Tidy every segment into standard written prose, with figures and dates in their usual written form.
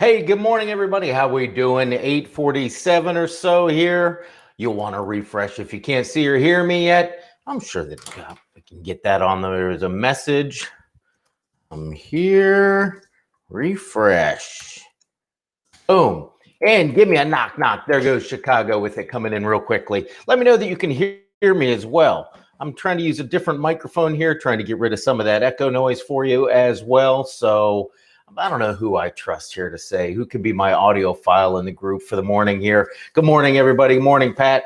Hey, good morning, everybody. How we doing? 8:47 or so here. You'll want to refresh if you can't see or hear me yet. I'm sure that we can get that on there. There's a message. I'm here. Refresh. Boom. And give me a knock, knock. There goes Chicago with it coming in real quickly. Let me know that you can hear me as well. I'm trying to use a different microphone here, trying to get rid of some of that echo noise for you as well. So I don't know who I trust here to say who could be my audio file in the group for the morning here. Good morning, everybody. Good morning, Pat.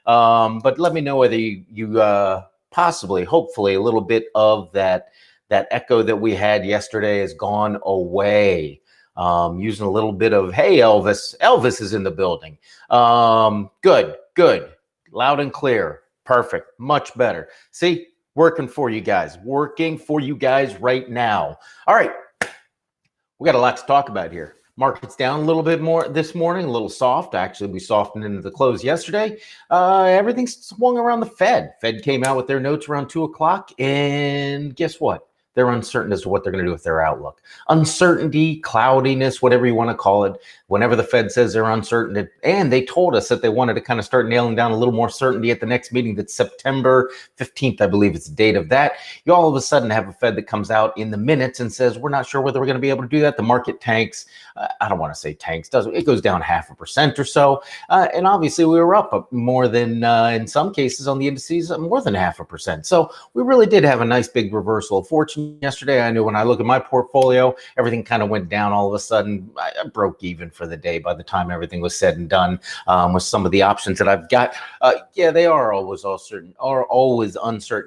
But let me know whether you possibly, hopefully, a little bit of that echo that we had yesterday has gone away. Using a little bit of, hey, Elvis. Elvis is in the building. Good. Loud and clear. Perfect. Much better. See, working for you guys right now. All right. We got a lot to talk about here. Market's down a little bit more this morning, a little soft. Actually, we softened into the close yesterday. Everything swung around the Fed. Fed came out with their notes around 2 o'clock, and guess what? They're uncertain as to what they're going to do with their outlook. Uncertainty, cloudiness, whatever you want to call it. Whenever the Fed says they're uncertain, and they told us that they wanted to kind of start nailing down a little more certainty at the next meeting. That's September 15th, I believe it's the date of that. You all of a sudden have a Fed that comes out in the minutes and says, we're not sure whether we're going to be able to do that. The market tanks. I don't want to say tanks. It goes down 0.5% or so. And obviously we were up more than, in some cases on the indices, more than 0.5%. So we really did have a nice big reversal of fortune yesterday. I knew when I look at my portfolio, everything kind of went down all of a sudden. I broke even for the day by the time everything was said and done with some of the options that I've got. Yeah, they are always uncertain.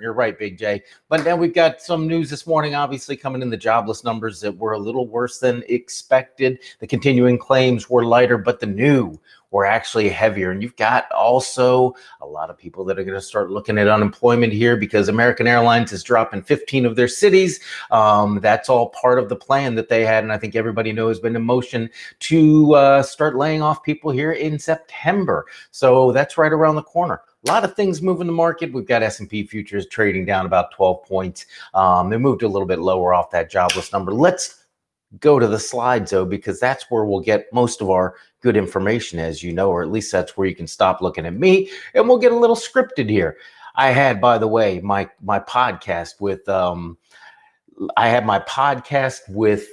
You're right, Big J. But then we've got some news this morning, obviously coming in, the jobless numbers that were a little worse than expected. The continuing claims were lighter, but the new were actually heavier. And you've got also a lot of people that are going to start looking at unemployment here because American Airlines is dropping 15 of their cities. That's all part of the plan that they had. And I think everybody knows been in motion to start laying off people here in September. So that's right around the corner. A lot of things moving the market. We've got S&P futures trading down about 12 points. They moved a little bit lower off that jobless number. Let's go to the slides, though, because that's where we'll get most of our good information, as you know, or at least that's where you can stop looking at me, and we'll get a little scripted here. I had, by the way, my podcast with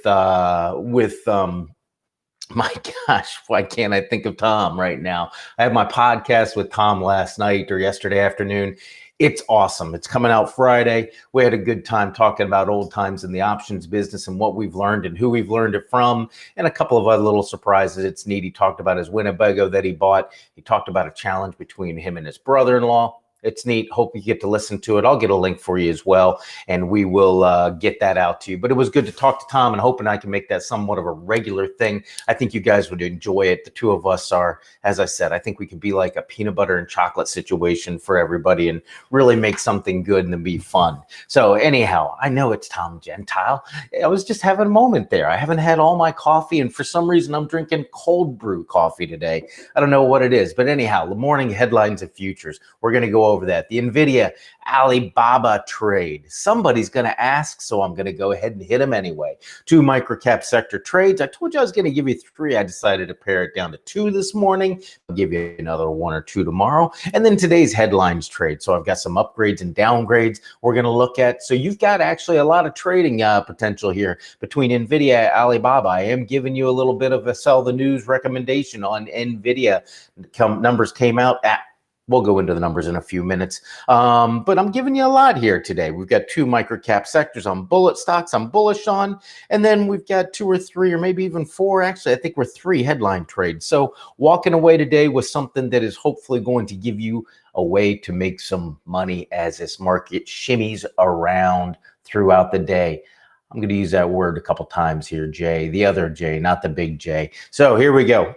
my gosh, why can't I think of Tom right now? I had my podcast with Tom last night or yesterday afternoon. It's awesome. It's coming out Friday. We had a good time talking about old times in the options business and what we've learned and who we've learned it from, and a couple of other little surprises. It's neat. He talked about his Winnebago that he bought. He talked about a challenge between him and his brother-in-law. It's neat. Hope you get to listen to it. I'll get a link for you as well, and we will get that out to you. But it was good to talk to Tom, and hoping I can make that somewhat of a regular thing. I think you guys would enjoy it. The two of us are, as I said, I think we can be like a peanut butter and chocolate situation for everybody and really make something good and be fun. So anyhow, I know it's Tom Gentile. I was just having a moment there. I haven't had all my coffee, and for some reason I'm drinking cold brew coffee today. I don't know what it is, but anyhow, the morning headlines of futures. We're going to go over that. The Nvidia Alibaba trade. Somebody's going to ask, so I'm going to go ahead and hit them anyway. 2 microcap sector trades. I told you I was going to give you 3. I decided to pare it down to 2 this morning. I'll give you another 1 or 2 tomorrow. And then today's headlines trade. So I've got some upgrades and downgrades we're going to look at. So you've got actually a lot of trading potential here between Nvidia and Alibaba. I am giving you a little bit of a sell the news recommendation on Nvidia. Numbers came out at. We'll go into the numbers in a few minutes, but I'm giving you a lot here today. We've got 2 microcap sectors on bullet stocks I'm bullish on, and then we've got 2 or 3 or maybe even 4. Actually, I think we're 3 headline trades. So walking away today with something that is hopefully going to give you a way to make some money as this market shimmies around throughout the day. I'm going to use that word a couple times here, Jay, the other Jay, not the big J. So here we go.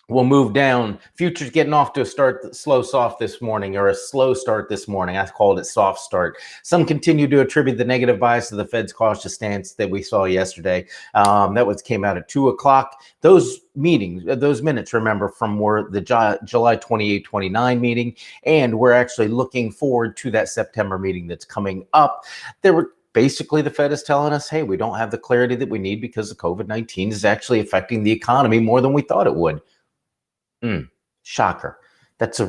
We'll move down. Futures getting off to a slow start this morning. I called it soft start. Some continue to attribute the negative bias to the Fed's cautious stance that we saw yesterday. That came out at 2 o'clock. Those minutes, remember, from were the July 28-29 meeting, and we're actually looking forward to that September meeting that's coming up. There were Basically, the Fed is telling us, hey, we don't have the clarity that we need because the COVID-19 is actually affecting the economy more than we thought it would. Shocker. That's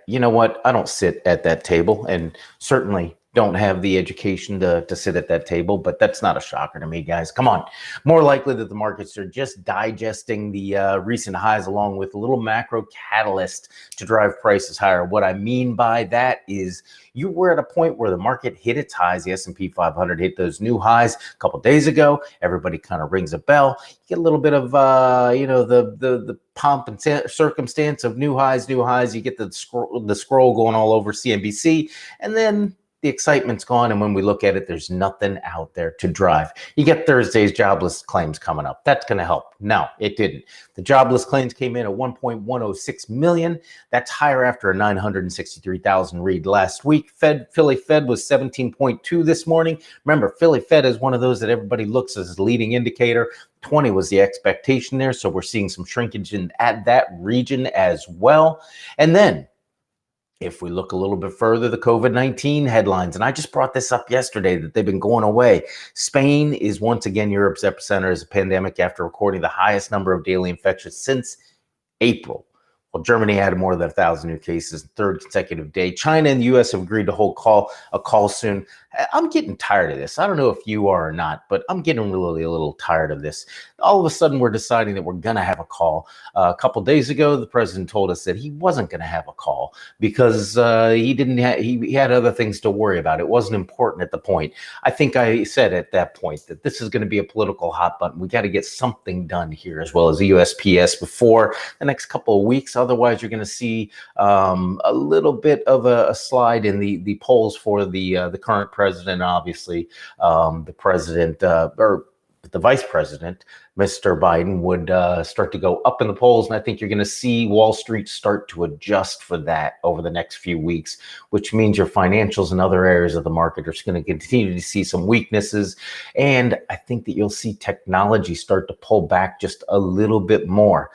you know what? I don't sit at that table, and certainly don't have the education to sit at that table, but that's not a shocker to me, guys. Come on. More likely that the markets are just digesting the recent highs along with a little macro catalyst to drive prices higher. What I mean by that is you were at a point where the market hit its highs. The S&P 500 hit those new highs a couple days ago. Everybody kind of rings a bell. You get a little bit of, the pomp and circumstance of new highs. You get the scroll going all over CNBC, and then the excitement's gone, and when we look at it, there's nothing out there to drive. You get Thursday's jobless claims coming up. That's going to help. No, it didn't. The jobless claims came in at 1.106 million. That's higher after a 963,000 read last week. Philly Fed was 17.2 this morning. Remember, Philly Fed is one of those that everybody looks as a leading indicator. 20 was the expectation there, so we're seeing some shrinkage at that region as well. And then if we look a little bit further, the COVID-19 headlines, and I just brought this up yesterday that they've been going away. Spain is once again Europe's epicenter as a pandemic after recording the highest number of daily infections since April. Well, Germany had more than 1,000 new cases, third consecutive day. China and the U.S. have agreed to hold a call soon. I'm getting tired of this. I don't know if you are or not, but I'm getting really a little tired of this. All of a sudden, we're deciding that we're going to have a call. A couple days ago, the president told us that he wasn't going to have a call because he had other things to worry about. It wasn't important at the point. I think I said at that point that this is going to be a political hot button. We got to get something done here as well as the USPS before the next couple of weeks. Otherwise, you're going to see a little bit of a slide in the polls for the current president, obviously. The president or the vice president, Mr. Biden, would start to go up in the polls. And I think you're going to see Wall Street start to adjust for that over the next few weeks, which means your financials and other areas of the market are going to continue to see some weaknesses. And I think that you'll see technology start to pull back just a little bit more.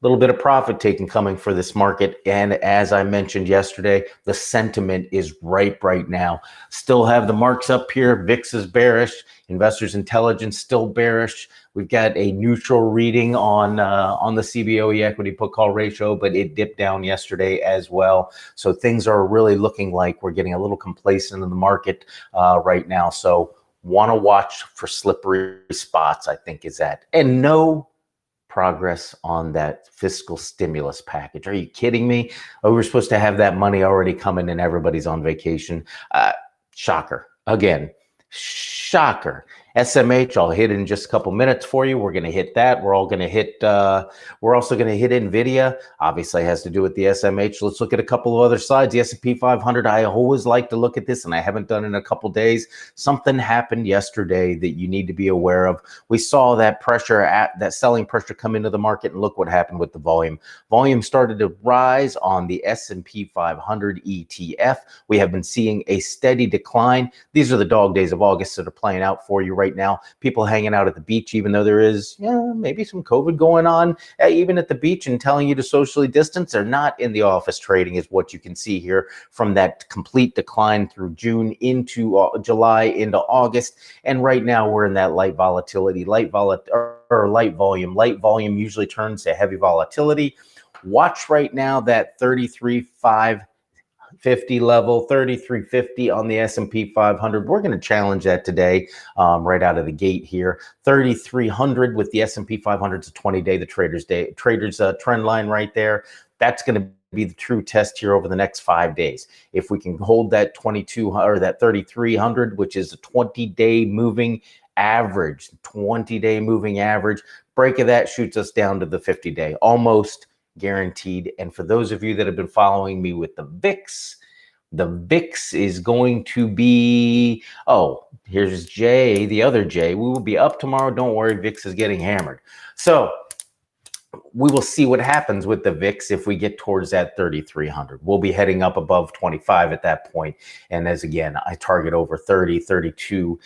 Little bit of profit taking coming for this market. And as I mentioned yesterday, the sentiment is ripe right now. Still have the marks up here. VIX is bearish. Investors Intelligence still bearish. We've got a neutral reading on the CBOE equity put call ratio, but it dipped down yesterday as well. So things are really looking like we're getting a little complacent in the market right now. So want to watch for slippery spots, I think is that. And no progress on that fiscal stimulus package. Are you kidding me? Oh, we're supposed to have that money already coming and everybody's on vacation. Shocker. Again, shocker. SMH, I'll hit in just a couple minutes for you. We're going to hit that. We're also going to hit Nvidia. Obviously has to do with the SMH. Let's look at a couple of other slides. The S&P 500, I always like to look at this, and I haven't done it in a couple days. Something happened yesterday that you need to be aware of. We saw that that selling pressure come into the market, and look what happened with the volume. Volume started to rise on the S&P 500 ETF. We have been seeing a steady decline. These are the dog days of August that are playing out for you right now. People hanging out at the beach, even though there is maybe some COVID going on, even at the beach, and telling you to socially distance. They're not in the office trading, is what you can see here from that complete decline through June into July into August. And right now we're in that light volatility, light volume. Light volume usually turns to heavy volatility. Watch right now that 33,550 level, 3350 on the S&P 500. We're going to challenge that today right out of the gate here. 3,300 with the S&P 500 to 20-day, the traders trend line right there. That's going to be the true test here over the next 5 days. If we can hold that 2200 or that 3,300, which is a 20-day moving average, 20-day moving average, break of that shoots us down to the 50-day, almost guaranteed. And for those of you that have been following me with the VIX is going to be, here's Jay, the other Jay. We will be up tomorrow. Don't worry, VIX is getting hammered. So we will see what happens with the VIX if we get towards that 3,300. We'll be heading up above 25 at that point. And as again, I target over 30, 32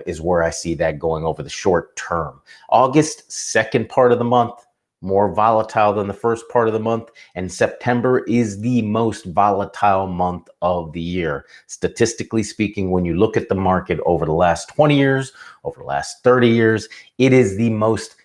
is where I see that going over the short term. August, second part of the month, more volatile than the first part of the month, and September is the most volatile month of the year. Statistically speaking, when you look at the market over the last 20 years, over the last 30 years, it is the most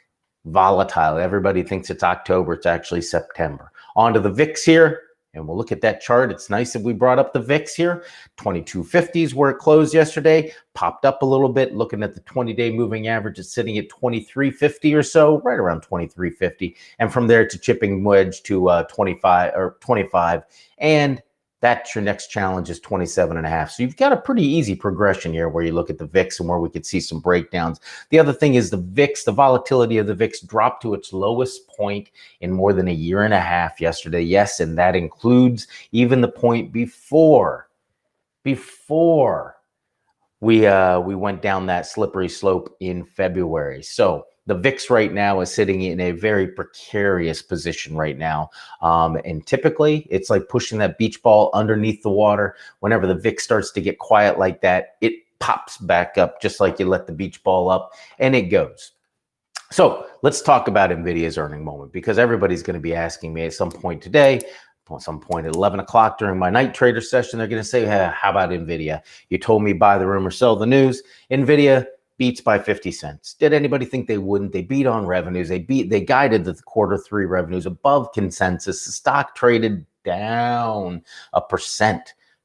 volatile. Everybody thinks it's October. It's actually September. On to the VIX here. And we'll look at that chart. It's nice that we brought up the VIX here. 2250 is where it closed yesterday. Popped up a little bit. Looking at the 20-day moving average, it's sitting at 2350 or so, right around 2350. And from there, it's a chipping wedge to 25. And that's your next challenge is 27.5. So you've got a pretty easy progression here where you look at the VIX and where we could see some breakdowns. The other thing is the VIX, the volatility of the VIX dropped to its lowest point in more than a year and a half yesterday. Yes, and that includes even the point before we went down that slippery slope in February. So the VIX right now is sitting in a very precarious position right now. And typically it's like pushing that beach ball underneath the water. Whenever the VIX starts to get quiet like that, it pops back up just like you let the beach ball up and it goes. So let's talk about Nvidia's earning moment, because everybody's going to be asking me at some point today, at some point at 11 o'clock during my night trader session, they're going to say, hey, how about Nvidia? You told me buy the rumor, sell the news. Nvidia beats by 50 cents. Did anybody think they wouldn't? They beat on revenues. They guided the Q3 revenues above consensus. The stock traded down 1%.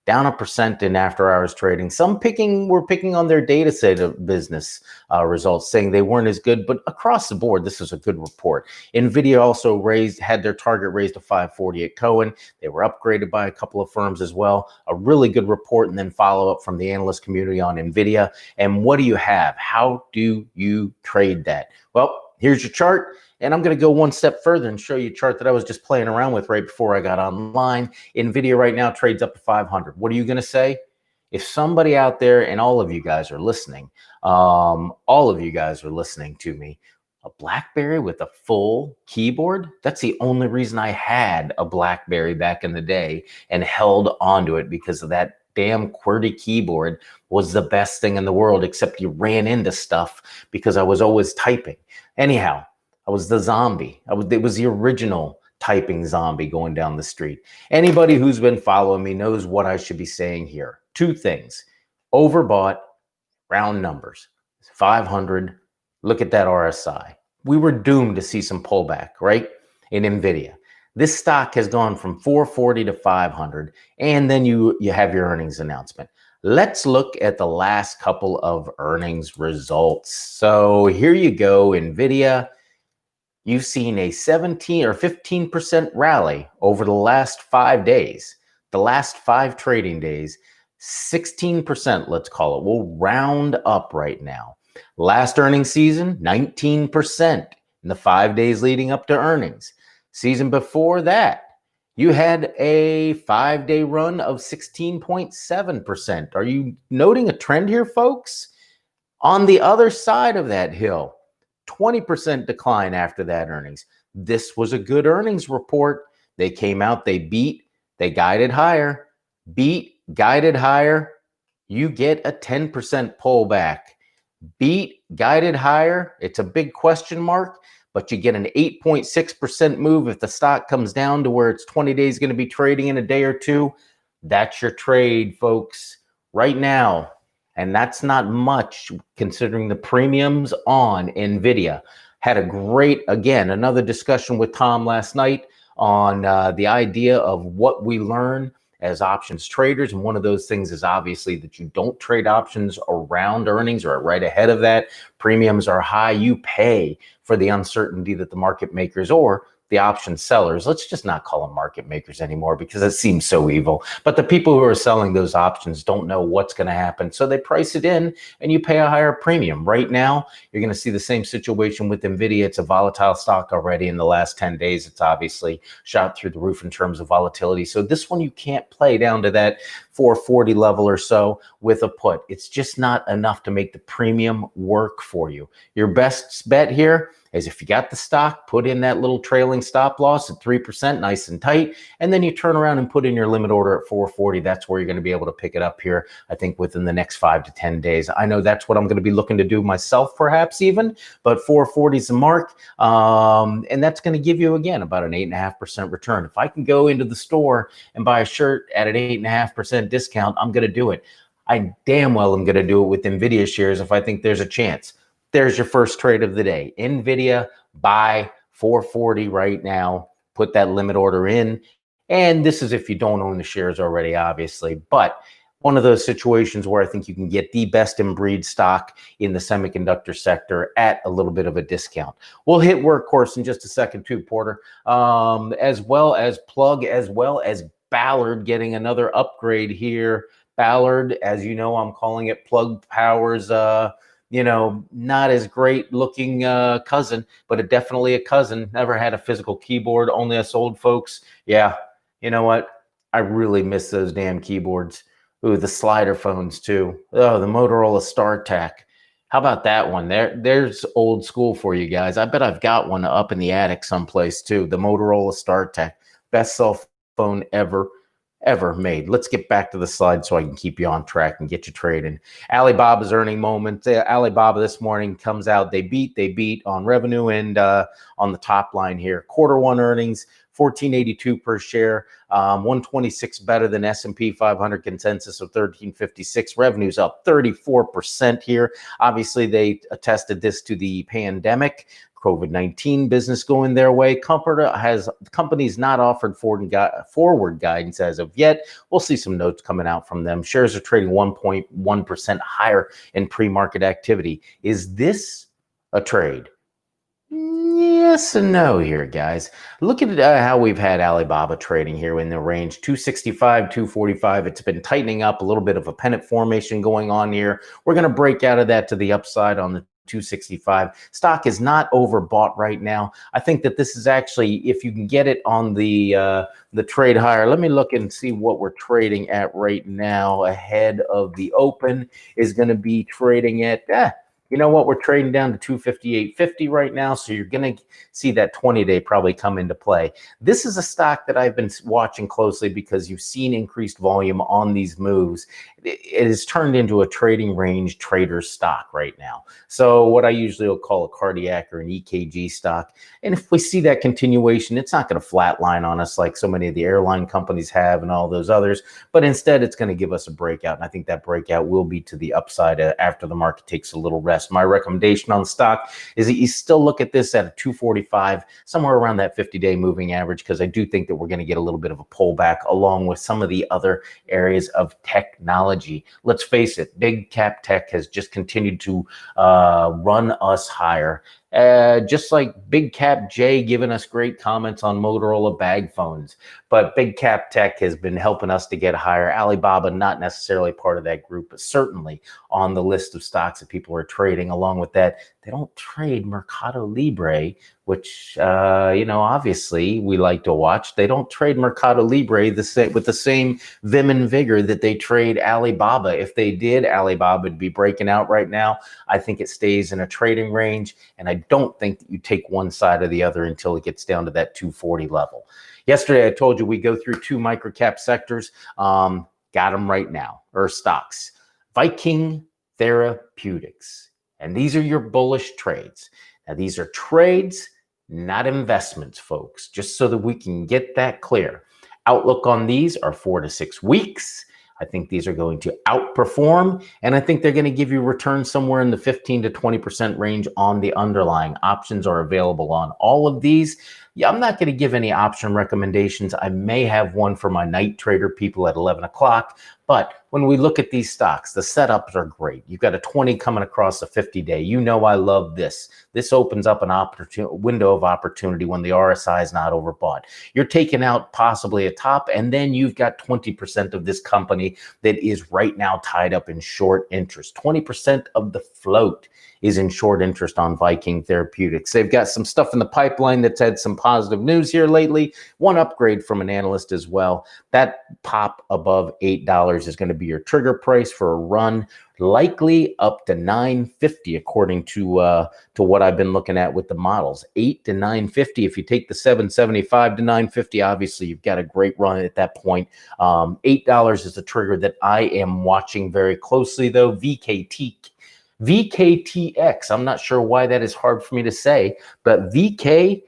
Down 1% in after hours trading. Some were picking on their data set of business results, saying they weren't as good, but across the board, this is a good report. Nvidia also had their target raised to 540 at Cohen. They were upgraded by a couple of firms as well. A really good report, and then follow up from the analyst community on Nvidia. And what do you have? How do you trade that? Well, here's your chart. And I'm going to go one step further and show you a chart that I was just playing around with right before I got online. Nvidia right now trades up to 500. What are you going to say? If somebody out there, and all of you guys are listening, to me, a BlackBerry with a full keyboard, that's the only reason I had a BlackBerry back in the day and held onto it, because of that damn QWERTY keyboard was the best thing in the world, except you ran into stuff because I was always typing. Anyhow, I was the zombie. It was the original typing zombie going down the street. Anybody who's been following me knows what I should be saying here. Two things. Overbought, round numbers. 500. Look at that RSI. We were doomed to see some pullback, right? In Nvidia. This stock has gone from 440 to 500, and then you have your earnings announcement. Let's look at the last couple of earnings results. So here you go, Nvidia. You've seen a 17 or 15% rally over the last 5 days. The last 5 trading days, 16%, let's call it. We'll round up right now. Last earnings season, 19% in the 5 days leading up to earnings. Season before that, you had a 5-day run of 16.7%. Are you noting a trend here, folks? On the other side of that hill, 20% decline after that earnings. This was a good earnings report. They came out, they beat, they guided higher, beat, guided higher. You get a 10% pullback. Beat, guided higher. It's a big question mark, but you get an 8.6% move if the stock comes down to where it's 20 days going to be trading in a day or two. That's your trade, folks, right now. And that's not much considering the premiums on Nvidia. Had a great, again, another discussion with Tom last night on the idea of what we learn as options traders. And one of those things is obviously that you don't trade options around earnings or right ahead of that. Premiums are high. You pay for the uncertainty that the market makers or the option sellers, let's just not call them market makers anymore because it seems so evil, but the people who are selling those options don't know what's going to happen. So they price it in and you pay a higher premium. Right now, you're going to see the same situation with Nvidia. It's a volatile stock already. In the last 10 days, it's obviously shot through the roof in terms of volatility. So this one, you can't play down to that 440 level or so with a put. It's just not enough to make the premium work for you. Your best bet here is if you got the stock, put in that little trailing stop loss at 3%, nice and tight, and then you turn around and put in your limit order at 440. That's where you're going to be able to pick it up here, I think, within the next 5 to 10 days. I know that's what I'm going to be looking to do myself, perhaps even, but 440 is the mark, and that's going to give you, again, about an 8.5% return. If I can go into the store and buy a shirt at an 8.5% discount, I'm going to do it. I damn well am going to do it with Nvidia shares if I think there's a chance. There's your first trade of the day. Nvidia, buy 440 right now. Put that limit order in. And this is if you don't own the shares already, obviously. But one of those situations where I think you can get the best in breed stock in the semiconductor sector at a little bit of a discount. We'll hit Workhorse in just a second too, Porter, as well as Plug, as well as Ballard getting another upgrade here. Ballard, as you know, I'm calling it Plug Power's not as great looking cousin, but definitely a cousin. Never had a physical keyboard, only us old folks. Yeah, you know what? I really miss those damn keyboards. Ooh, the slider phones too. Oh, the Motorola StarTAC. How about that one? There's old school for you guys. I bet I've got one up in the attic someplace too. The Motorola StarTAC. Best cell phone ever made. Let's get back to the slide so I can keep you on track and get you trading. Alibaba's earning moment. Alibaba this morning comes out. They beat on revenue and on the top line here. Quarter one earnings, $14.82 per share, 126 better than S&P 500 consensus of 1356. Revenues up 34% here. Obviously, they attested this to the pandemic. COVID-19 business going their way. Companies not offered forward guidance as of yet. We'll see some notes coming out from them. Shares are trading 1.1% higher in pre-market activity. Is this a trade? Yes and no here, guys. Look at how we've had Alibaba trading here in the range 265, 245. It's been tightening up, a little bit of a pennant formation going on here. We're going to break out of that to the upside on the 265. Stock is not overbought right now. I think that this is actually, if you can get it on the trade higher. Let me look and see what we're trading at right now ahead of the open. Is going to be trading at you know what? We're trading down to 258.50 right now. So you're going to see that 20-day probably come into play. This is a stock that I've been watching closely because you've seen increased volume on these moves. It has turned into a trading range trader stock right now. So what I usually will call a cardiac or an EKG stock. And if we see that continuation, it's not going to flatline on us like so many of the airline companies have and all those others. But instead, it's going to give us a breakout. And I think that breakout will be to the upside after the market takes a little rest. My recommendation on the stock is that you still look at this at a 245, somewhere around that 50-day moving average, because I do think that we're going to get a little bit of a pullback along with some of the other areas of technology. Let's face it, big cap tech has just continued to run us higher. Just like Big Cap J giving us great comments on Motorola bag phones. But Big Cap Tech has been helping us to get higher. Alibaba, not necessarily part of that group, but certainly on the list of stocks that people are trading. Along with that, they don't trade Mercado Libre, which, obviously we like to watch. They don't trade Mercado Libre with the same vim and vigor that they trade Alibaba. If they did, Alibaba would be breaking out right now. I think it stays in a trading range, and I don't think that you take one side or the other until it gets down to that 240 level. Yesterday, I told you we go through two microcap sectors. Got them right now, or stocks. Viking, Therapeutics. And these are your bullish trades. Now, these are trades, not investments, folks, just so that we can get that clear. Outlook on these are 4 to 6 weeks. I think these are going to outperform, and I think they're going to give you returns somewhere in the 15 to 20% range on the underlying. Options are available on all of these. Yeah, I'm not going to give any option recommendations. I may have one for my night trader people at 11 o'clock. But when we look at these stocks, the setups are great. You've got a 20 coming across a 50-day. You know I love this. This opens up an window of opportunity when the RSI is not overbought. You're taking out possibly a top, and then you've got 20% of this company that is right now tied up in short interest. 20% of the float is in short interest on Viking Therapeutics. They've got some stuff in the pipeline that's had some positive news here lately. One upgrade from an analyst as well. That pop above $8 is going to be your trigger price for a run, likely up to $9.50 according to what I've been looking at with the models. $8 to $9.50. If you take the $7.75 to $9.50, obviously you've got a great run at that point. $8 is a trigger that I am watching very closely, though. VKTX. I'm not sure why that is hard for me to say, but VKTX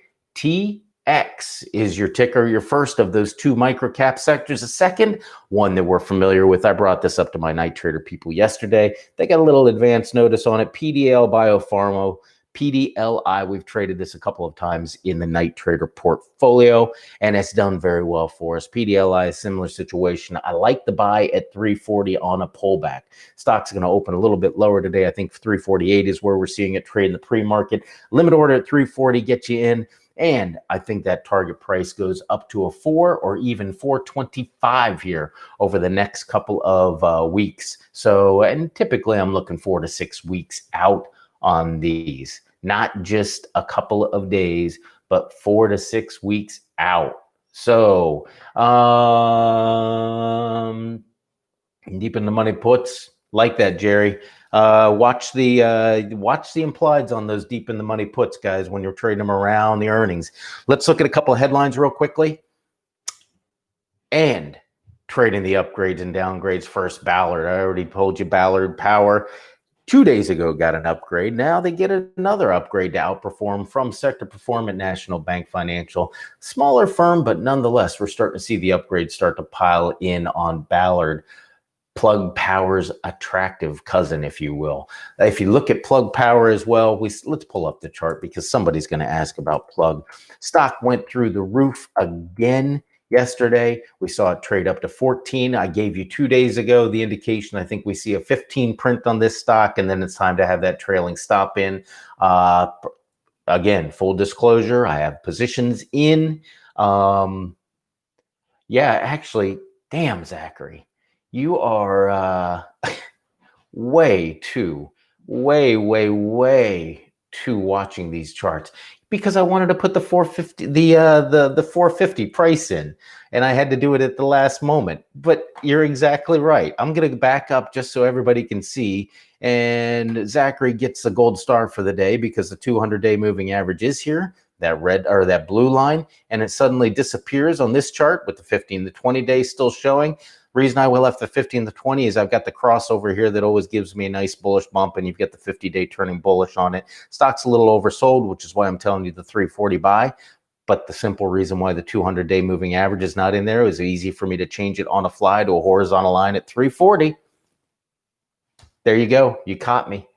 is your ticker, your first of those two microcap sectors. The second one that we're familiar with, I brought this up to my night trader people yesterday. They got a little advance notice on it. PDL Biopharma. PDLI, we've traded this a couple of times in the night trader portfolio, and it's done very well for us. PDLI, a similar situation. I like the buy at 340 on a pullback. Stock's going to open a little bit lower today. I think 348 is where we're seeing it trade in the pre-market. Limit order at 340, get you in. And I think that target price goes up to a 4 or even 425 here over the next couple of weeks. So, and typically I'm looking 4 to 6 weeks out on these. Not just a couple of days, but 4 to 6 weeks out. So, deep in the money puts, like that, Jerry. Watch the implieds on those deep in the money puts, guys, when you're trading them around the earnings. Let's look at a couple of headlines real quickly. And trading the upgrades and downgrades first. Ballard. I already told you Ballard Power 2 days ago got an upgrade. Now they get another upgrade to outperform from Sector Perform at National Bank Financial. Smaller firm, but nonetheless, we're starting to see the upgrades start to pile in on Ballard. Plug Power's attractive cousin, if you will. If you look at Plug Power as well, let's pull up the chart because somebody's going to ask about Plug. Stock went through the roof again yesterday. We saw it trade up to 14. I gave you 2 days ago the indication. I think we see a 15 print on this stock, and then it's time to have that trailing stop in. Again, full disclosure, I have positions in. Yeah, actually, damn, Zachary. You are way too watching these charts because I wanted to put the 450 the 450 price in, and I had to do it at the last moment. But you're exactly right. I'm going to back up just so everybody can see, and Zachary gets the gold star for the day because the 200-day moving average is here. That red or that blue line, and it suddenly disappears on this chart with the 15 to 20 days still showing. Reason I will left the 15 to 20 is I've got the crossover here that always gives me a nice bullish bump, and you've got the 50-day turning bullish on it. Stock's a little oversold, which is why I'm telling you the 340 buy. But the simple reason why the 200-day moving average is not in there is easy for me to change it on a fly to a horizontal line at 340. There you go. You caught me.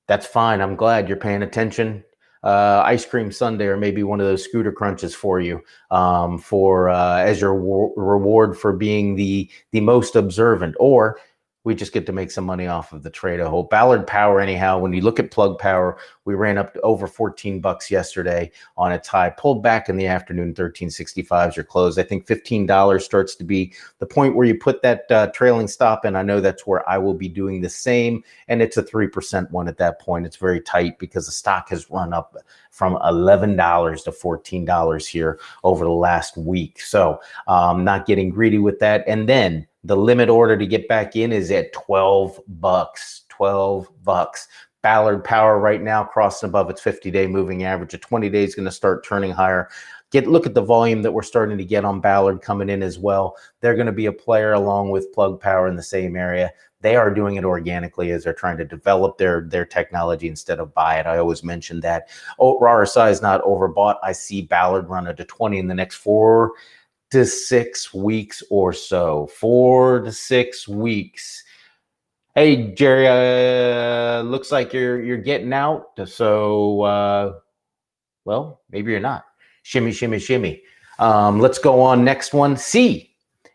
That's fine. I'm glad you're paying attention. Ice cream sundae or maybe one of those scooter crunches for you as your reward for being the most observant, or we just get to make some money off of the trade. I hope. Ballard Power, anyhow, when you look at Plug Power, we ran up to over $14 yesterday on its high, pulled back in the afternoon. 1365 is your close. I think $15 starts to be the point where you put that trailing stop in. I know that's where I will be doing the same, and it's a 3% one at that point. It's very tight because the stock has run up from $11 to $14 here over the last week. So not getting greedy with that. And then the limit order to get back in is at $12. $12. Ballard Power right now crossing above its 50-day moving average. A 20-day is going to start turning higher. Look at the volume that we're starting to get on Ballard coming in as well. They're going to be a player along with Plug Power in the same area. They are doing it organically as they're trying to develop their technology instead of buy it. I always mention that. RSI is not overbought. I see Ballard run at a 20 in the next 4 to 6 weeks or so. 4 to 6 weeks. Hey, Jerry, looks like you're getting out. So, well, maybe you're not. Shimmy, shimmy, shimmy. Let's go on. Next one. SE.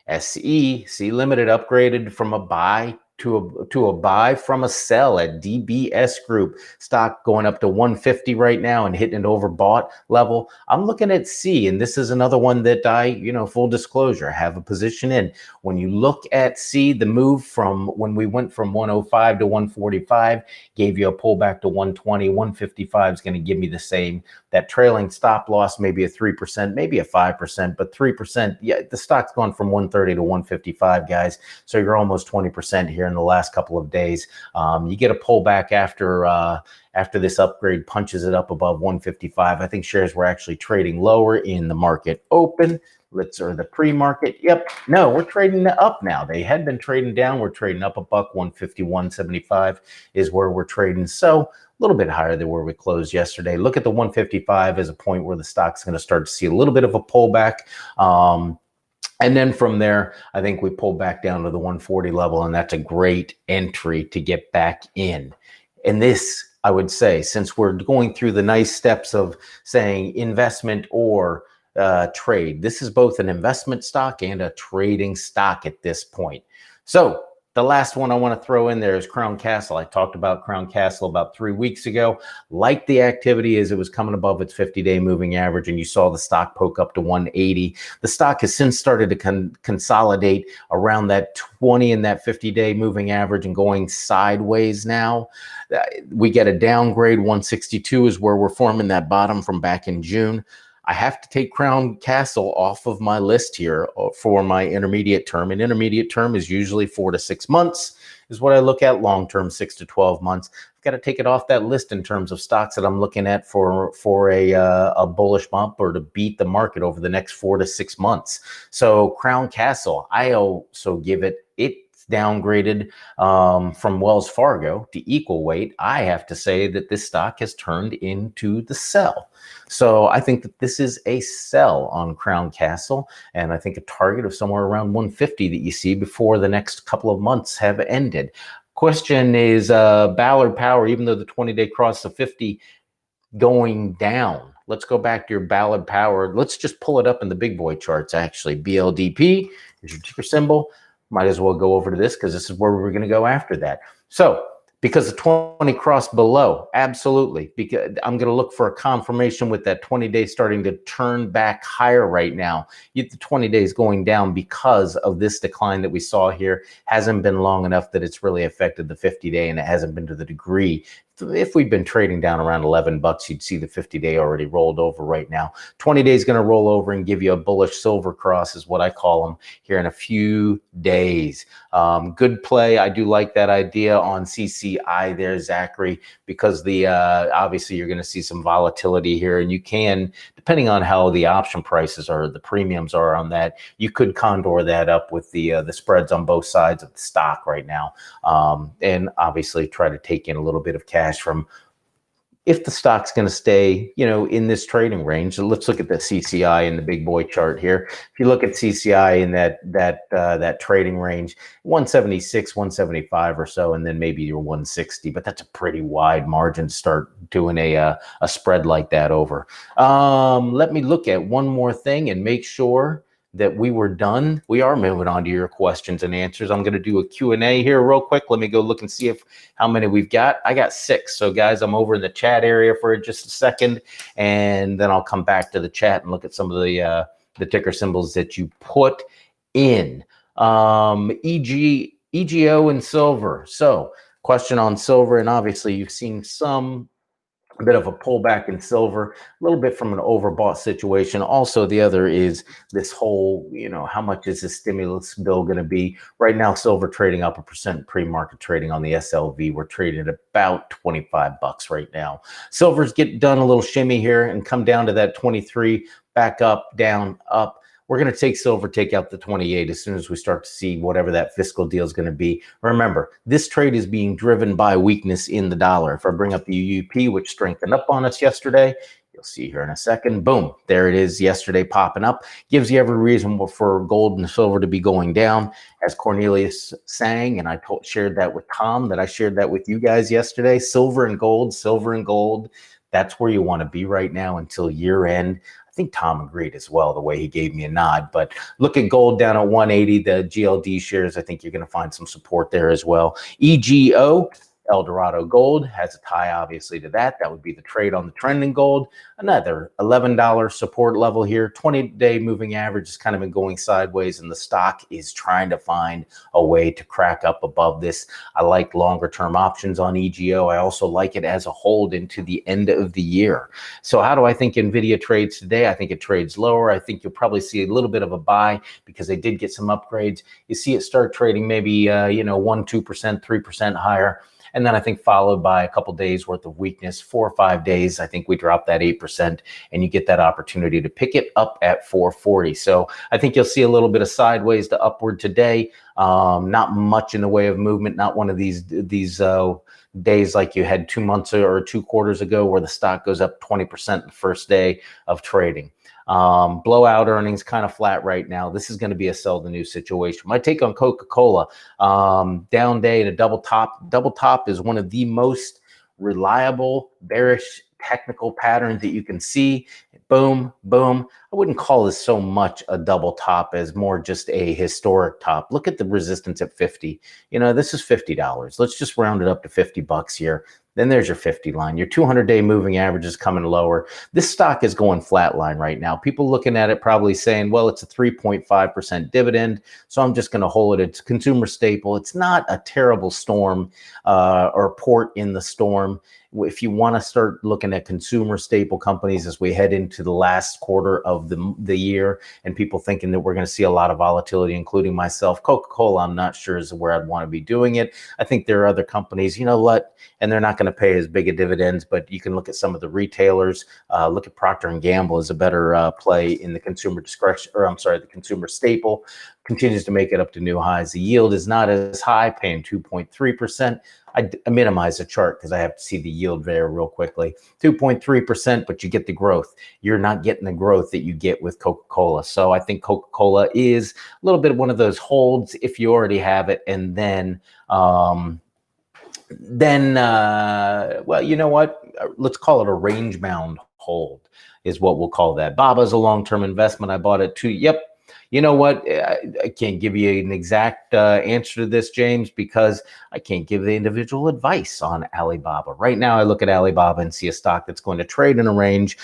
C Limited upgraded from a buy to a buy from a sell at DBS Group. Stock going up to 150 right now and hitting an overbought level. I'm looking at C, and this is another one that I, full disclosure, have a position in. When you look at C, the move from when we went from 105 to 145 gave you a pullback to 120. 155 is going to give me the same. That trailing stop loss, maybe a 3%, maybe a 5%, but 3%. Yeah, the stock's gone from 130 to 155, guys. So you're almost 20% here in the last couple of days. You get a pullback after this upgrade punches it up above 155. I think shares were actually trading lower in the market open. Or the pre-market. Yep. No, we're trading up now. They had been trading down. We're trading up a buck. 151.75 is where we're trading. So a little bit higher than where we closed yesterday. Look at the 155 as a point where the stock's going to start to see a little bit of a pullback. And then from there, I think we pull back down to the 140 level, and that's a great entry to get back in. And this, I would say, since we're going through the nice steps of saying investment or trade, this is both an investment stock and a trading stock at this point. So the last one I want to throw in there is Crown Castle. I talked about Crown Castle about 3 weeks ago. Like the activity as it was coming above its 50-day moving average, and you saw the stock poke up to 180. The stock has since started to consolidate around that 20 and that 50-day moving average and going sideways now. We get a downgrade. 162 is where we're forming that bottom from back in June. I have to take Crown Castle off of my list here for my intermediate term. An intermediate term is usually 4 to 6 months is what I look at. Long term, 6 to 12 months. I've got to take it off that list in terms of stocks that I'm looking at for a bullish bump or to beat the market over the next 4 to 6 months. So Crown Castle, I also give it's downgraded from Wells Fargo to equal weight. I have to say that this stock has turned into the sell. So I think that this is a sell on Crown Castle, and I think a target of somewhere around 150 that you see before the next couple of months have ended. Question is Ballard Power, even though the 20-day crossed the 50, going down. Let's go back to your Ballard Power. Let's just pull it up in the big boy charts, actually. BLDP is your ticker symbol. Might as well go over to this because this is where we're going to go after that. So because the 20 crossed below, absolutely. Because I'm going to look for a confirmation with that 20 days starting to turn back higher right now. The 20 days going down because of this decline that we saw here hasn't been long enough that it's really affected the 50-day, and it hasn't been to the degree. If we've been trading down around 11 bucks, you'd see the 50-day already rolled over right now. 20 days going to roll over and give you a bullish silver cross is what I call them here in a few days. Good play. I do like that idea on CCI there, Zachary, because the obviously you're going to see some volatility here, and you can, depending on how the option prices are, the premiums are on that, you could condor that up with the spreads on both sides of the stock right now, and obviously try to take in a little bit of cash from if the stock's going to stay, in this trading range. So let's look at the CCI in the big boy chart here. If you look at CCI in that trading range, 176, 175 or so, and then maybe your 160, but that's a pretty wide margin to start doing a spread like that over. Let me look at one more thing and make sure that we were done. We are moving on to your questions and answers. I'm going to do a Q&A here real quick. Let me go look and see how many we've got. I got 6. So guys, I'm over in the chat area for just a second, and then I'll come back to the chat and look at some of the ticker symbols that you put in. EGO and silver. So question on silver, and obviously you've seen a bit of a pullback in silver, a little bit from an overbought situation. Also, the other is this whole, how much is this stimulus bill going to be? Right now, silver trading up 1%, pre-market trading on the SLV. We're trading at about 25 bucks right now. Silver's done a little shimmy here and come down to that 23, back up, down, up. We're going to take silver, take out the 28 as soon as we start to see whatever that fiscal deal is going to be. Remember, this trade is being driven by weakness in the dollar. If I bring up the UUP, which strengthened up on us yesterday, you'll see here in a second, boom, there it is yesterday popping up. Gives you every reason for gold and silver to be going down. As Cornelius sang, and I shared that with Tom, that I shared that with you guys yesterday, silver and gold, that's where you want to be right now until year end. I think Tom agreed as well, the way he gave me a nod. But look at gold down at 180, the GLD shares. I think you're going to find some support there as well. EGO, Eldorado Gold, has a tie obviously to that. That would be the trade on the trend in gold. Another $11 support level here. 20-day moving average has kind of been going sideways, and the stock is trying to find a way to crack up above this. I like longer term options on EGO. I also like it as a hold into the end of the year. So how do I think Nvidia trades today? I think it trades lower. I think you'll probably see a little bit of a buy because they did get some upgrades. You see it start trading maybe 1%, 2%, 3% higher. And then I think followed by a couple days worth of weakness, 4 or 5 days, I think we drop that 8% and you get that opportunity to pick it up at 440. So I think you'll see a little bit of sideways to upward today. Not much in the way of movement, not one of these days like you had 2 months or 2 quarters ago where the stock goes up 20% the first day of trading. Blowout earnings kind of flat right now. This is going to be a sell the news situation. My take on Coca-Cola, down day to double top. Double top is one of the most reliable bearish technical patterns that you can see. Boom, boom. I wouldn't call this so much a double top as more just a historic top. Look at the resistance at 50. This is $50. Let's just round it up to $50 here. Then there's your 50 line. Your 200-day moving average is coming lower. This stock is going flatline right now. People looking at it probably saying, well, it's a 3.5% dividend, so I'm just going to hold it. It's a consumer staple. It's not a terrible storm or port in the storm. If you want to start looking at consumer staple companies as we head into the last quarter of the year and people thinking that we're going to see a lot of volatility, including myself, Coca-Cola, I'm not sure is where I'd want to be doing it. I think there are other companies, and they're not going to pay as big a dividends, but you can look at some of the retailers. Look at Procter & Gamble as a better play in the consumer discretion, the consumer staple. Continues to make it up to new highs. The yield is not as high, paying 2.3%. I minimize the chart because I have to see the yield there real quickly. 2.3%, but you get the growth. You're not getting the growth that you get with Coca-Cola. So I think Coca-Cola is a little bit one of those holds if you already have it, and then well, you know what? Let's call it a range bound hold is what we'll call that. Baba's a long-term investment. I bought it too. Yep. You know what? I can't give you an exact answer to this, James, because I can't give the individual advice on Alibaba. Right now, I look at Alibaba and see a stock that's going to trade in a range,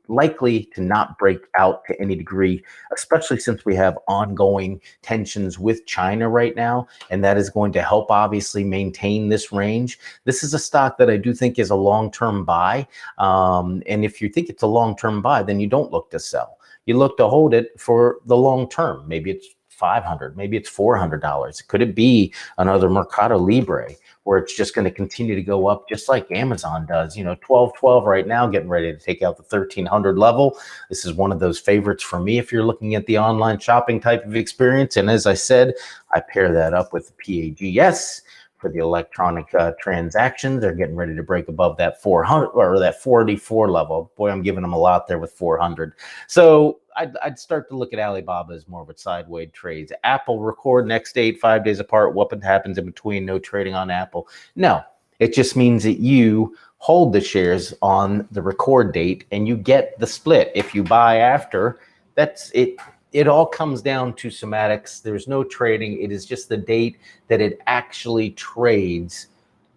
likely to not break out to any degree, especially since we have ongoing tensions with China right now, and that is going to help obviously maintain this range. This is a stock that I do think is a long-term buy, and if you think it's a long-term buy, then you don't look to sell. You look to hold it for the long term. Maybe it's $500, maybe it's $400. Could it be another Mercado Libre where it's just going to continue to go up just like Amazon does? 1212 right now, getting ready to take out the 1300 level. This is one of those favorites for me if you're looking at the online shopping type of experience. And as I said, I pair that up with the PAGS. For the electronic transactions, they're getting ready to break above that 400 or that 44 level. Boy, I'm giving them a lot there with 400. So I'd start to look at Alibaba as more of a sideways trades. Apple record next date, 5 days apart. What happens in between? No trading on Apple. No, it just means that you hold the shares on the record date and you get the split. If you buy after, that's it. It all comes down to semantics. There's no trading. It is just the date that it actually trades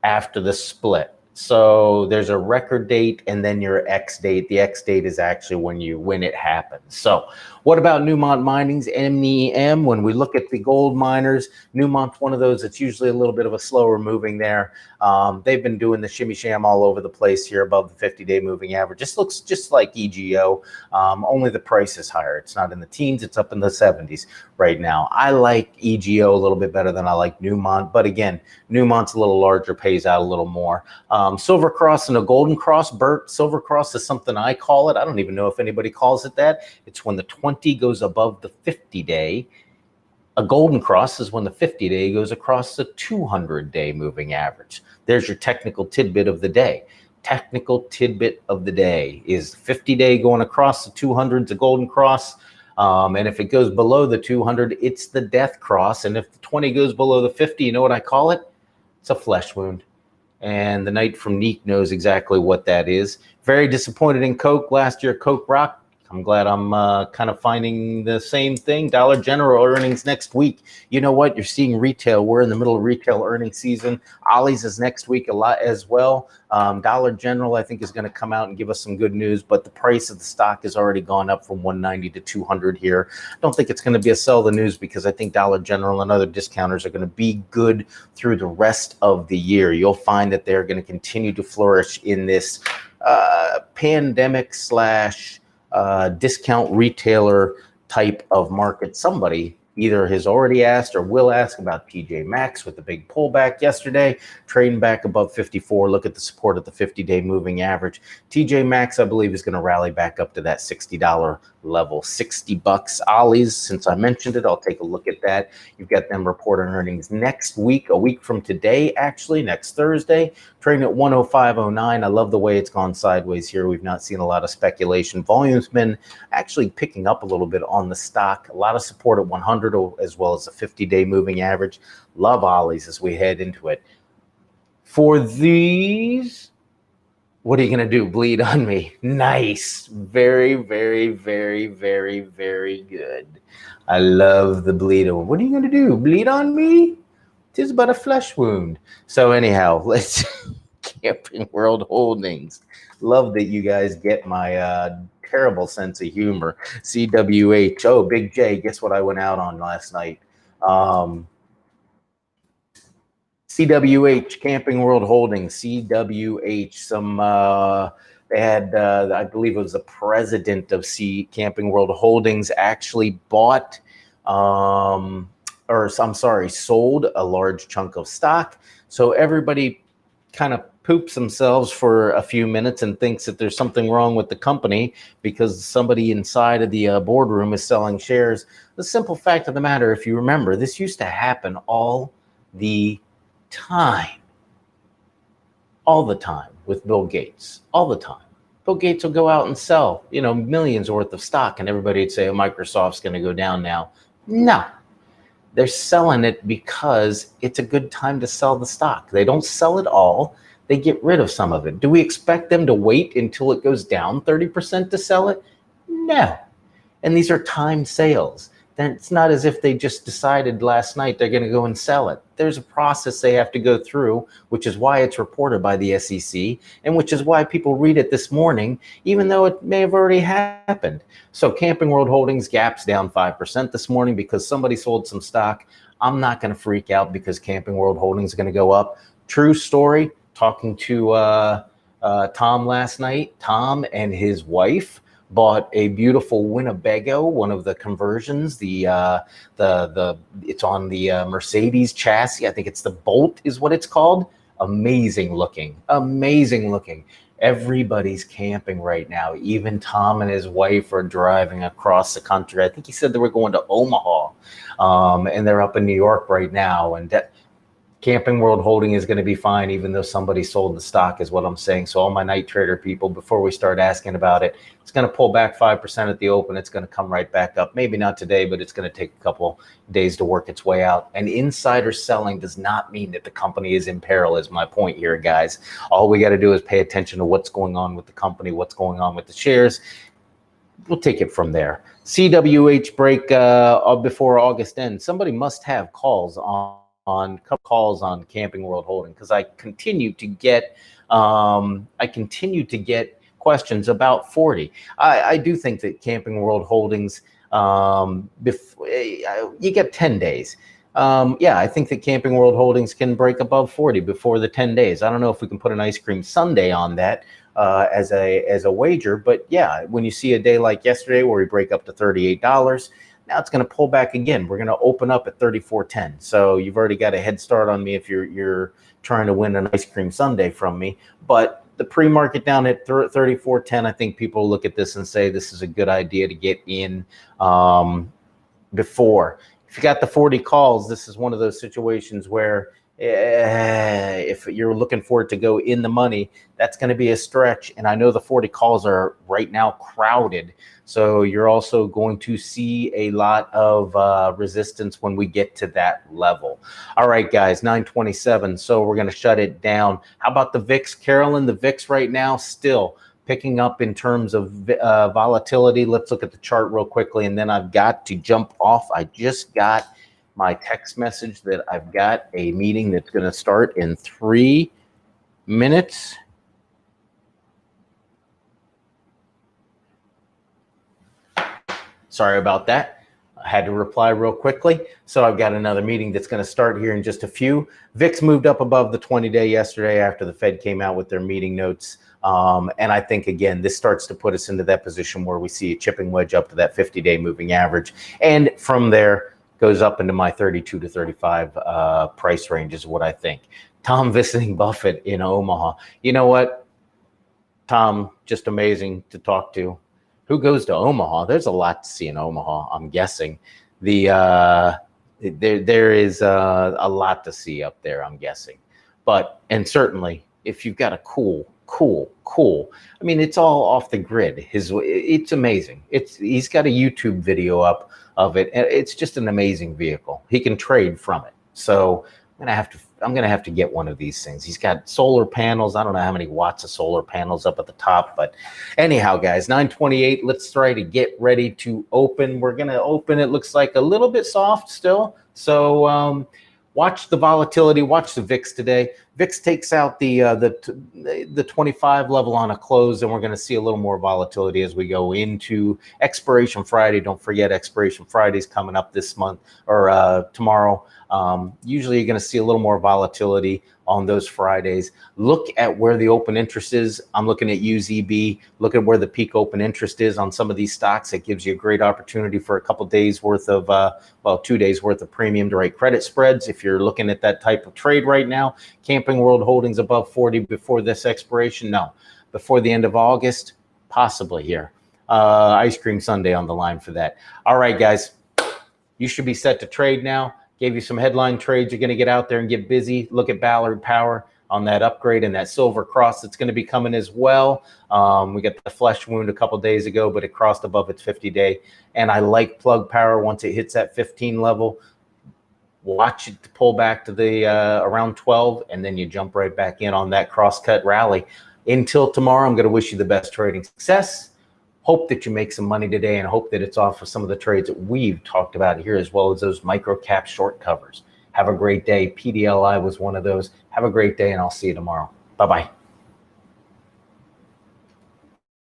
after the split. So there's a record date and then your X date. The X date is actually when it happens. So what about Newmont Mining's NEM? When we look at the gold miners, Newmont's one of those that's usually a little bit of a slower moving there. They've been doing the shimmy sham all over the place here above the 50-day moving average. Just looks just like EGO, only the price is higher. It's not in the teens, it's up in the 70s right now. I like EGO a little bit better than I like Newmont, but again, Newmont's a little larger, pays out a little more. Silver Cross and a Golden Cross, Bert. Silver Cross is something I call it. I don't even know if anybody calls it that. It's when the 20 goes above the 50-day. A Golden Cross is when the 50-day goes across the 200-day moving average. There's your technical tidbit of the day. Technical tidbit of the day is 50-day going across the 200 is a Golden Cross. And if it goes below the 200, it's the death cross. And if the 20 goes below the 50, you know what I call it? It's a flesh wound. And the Knight from Neek knows exactly what that is. Very disappointed in Coke. Last year, Coke rocked. I'm glad I'm kind of finding the same thing. Dollar General earnings next week. You know what? You're seeing retail. We're in the middle of retail earnings season. Ollie's is next week a lot as well. Dollar General, I think, is going to come out and give us some good news, but the price of the stock has already gone up from 190 to 200 here. I don't think it's going to be a sell the news because I think Dollar General and other discounters are going to be good through the rest of the year. You'll find that they're going to continue to flourish in this pandemic slash discount retailer type of market. Somebody either has already asked or will ask about TJ Maxx with the big pullback yesterday, trading back above 54. Look at the support at the 50-day moving average. TJ Maxx, I believe, is going to rally back up to that $60 level, $60. Ollie's, since I mentioned it, I'll take a look at that. You've got them reporting earnings next week, a week from today, actually, next Thursday, trading at 105.09. I love the way it's gone sideways here. We've not seen a lot of speculation. Volume's been actually picking up a little bit on the stock. A lot of support at 100 as well as a 50-day moving average. Love Ollie's as we head into it. For these, what are you going to do? Bleed on me. Nice. Very, very, very, very, very good. I love the bleed on. What are you going to do? Bleed on me? Tis but a flesh wound. So anyhow, let's Camping World Holdings. Love that you guys get my terrible sense of humor. CWH. Oh, Big J. Guess what I went out on last night? CWH, Camping World Holdings, CWH. Some they had, I believe it was the president of Camping World Holdings actually bought, sold a large chunk of stock. So everybody kind of poops themselves for a few minutes and thinks that there's something wrong with the company because somebody inside of the boardroom is selling shares. The simple fact of the matter, if you remember, this used to happen all the time with Bill Gates, all the time. Bill Gates will go out and sell, millions worth of stock, and everybody would say, oh, Microsoft's going to go down now. No, they're selling it because it's a good time to sell the stock. They don't sell it all. They get rid of some of it. Do we expect them to wait until it goes down 30% to sell it? No. And these are timed sales. Then it's not as if they just decided last night they're going to go and sell it. There's a process they have to go through, which is why it's reported by the SEC, and which is why people read it this morning, even though it may have already happened. So Camping World Holdings gaps down 5% this morning because somebody sold some stock. I'm not going to freak out because Camping World Holdings is going to go up. True story, talking to Tom last night. Tom and his wife bought a beautiful Winnebago, one of the conversions. It's on the Mercedes chassis. I think it's the Bolt is what it's called. Amazing looking. Everybody's camping right now. Even Tom and his wife are driving across the country. I think he said they were going to Omaha, and they're up in New York right now. And Camping World Holding is going to be fine, even though somebody sold the stock, is what I'm saying. So all my night trader people, before we start asking about it, it's going to pull back 5% at the open. It's going to come right back up. Maybe not today, but it's going to take a couple days to work its way out. And insider selling does not mean that the company is in peril, is my point here, guys. All we got to do is pay attention to what's going on with the company, what's going on with the shares. We'll take it from there. CWH break before August ends. Somebody must have calls on Camping World Holding, because I continue to get questions about 40. I do think that Camping World Holdings, you get 10 days. I think that Camping World Holdings can break above 40 before the 10 days. I don't know if we can put an ice cream sundae on that as a wager, but yeah, when you see a day like yesterday where we break up to $38, now it's going to pull back again. We're going to open up at 34.10. So you've already got a head start on me if you're trying to win an ice cream sundae from me. But the pre-market down at 34.10, I think people look at this and say this is a good idea to get in before. If you got the 40 calls, this is one of those situations where if you're looking for it to go in the money, that's going to be a stretch. And I know the 40 calls are right now crowded. So you're also going to see a lot of resistance when we get to that level. All right, guys, 9:27. So we're going to shut it down. How about the VIX, Carolyn? The VIX right now still picking up in terms of volatility. Let's look at the chart real quickly, and then I've got to jump off. I just got my text message that I've got a meeting that's going to start in 3 minutes. Sorry about that. I had to reply real quickly. So I've got another meeting that's going to start here in just a few. VIX moved up above the 20-day yesterday after the Fed came out with their meeting notes. And I think, again, this starts to put us into that position where we see a chipping wedge up to that 50-day moving average. And from there, goes up into my 32 to 35 price range is what I think. Tom visiting Buffett in Omaha. You know what? Tom, just amazing to talk to. Who goes to Omaha? There's a lot to see in Omaha, I'm guessing. There is a lot to see up there, I'm guessing. And certainly, if you've got a cool. I mean, it's all off the grid. It's amazing. He's got a YouTube video up of it, and it's just an amazing vehicle. He can trade from it. So I'm gonna have to get one of these things. He's got solar panels. I don't know how many watts of solar panels up at the top, but anyhow, guys, 928. Let's try to get ready to open. We're gonna open. It looks like a little bit soft still. So watch the volatility. Watch the VIX today. VIX takes out the 25 level on a close, and we're going to see a little more volatility as we go into Expiration Friday. Don't forget, Expiration Friday is coming up this month or tomorrow. Usually you're going to see a little more volatility on those Fridays. Look at where the open interest is. I'm looking at UZB. Look at where the peak open interest is on some of these stocks. It gives you a great opportunity for a couple days worth of, 2 days worth of premium to rate credit spreads. If you're looking at that type of trade right now, Camping World Holdings above 40 before this expiration? No. Before the end of August? Possibly here. Ice Cream Sunday on the line for that. All right, guys, you should be set to trade now. Gave you some headline trades. You're going to get out there and get busy. Look at Ballard Power on that upgrade and that silver cross that's going to be coming as well. We got the flesh wound a couple days ago, but it crossed above its 50-day. And I like Plug Power once it hits that 15 level. Watch it pull back to the around 12, and then you jump right back in on that cross-cut rally. Until tomorrow, I'm going to wish you the best trading success. Hope that you make some money today, and hope that it's off of some of the trades that we've talked about here, as well as those micro cap short covers. Have a great day. PDLI was one of those. Have a great day, and I'll see you tomorrow. Bye-bye.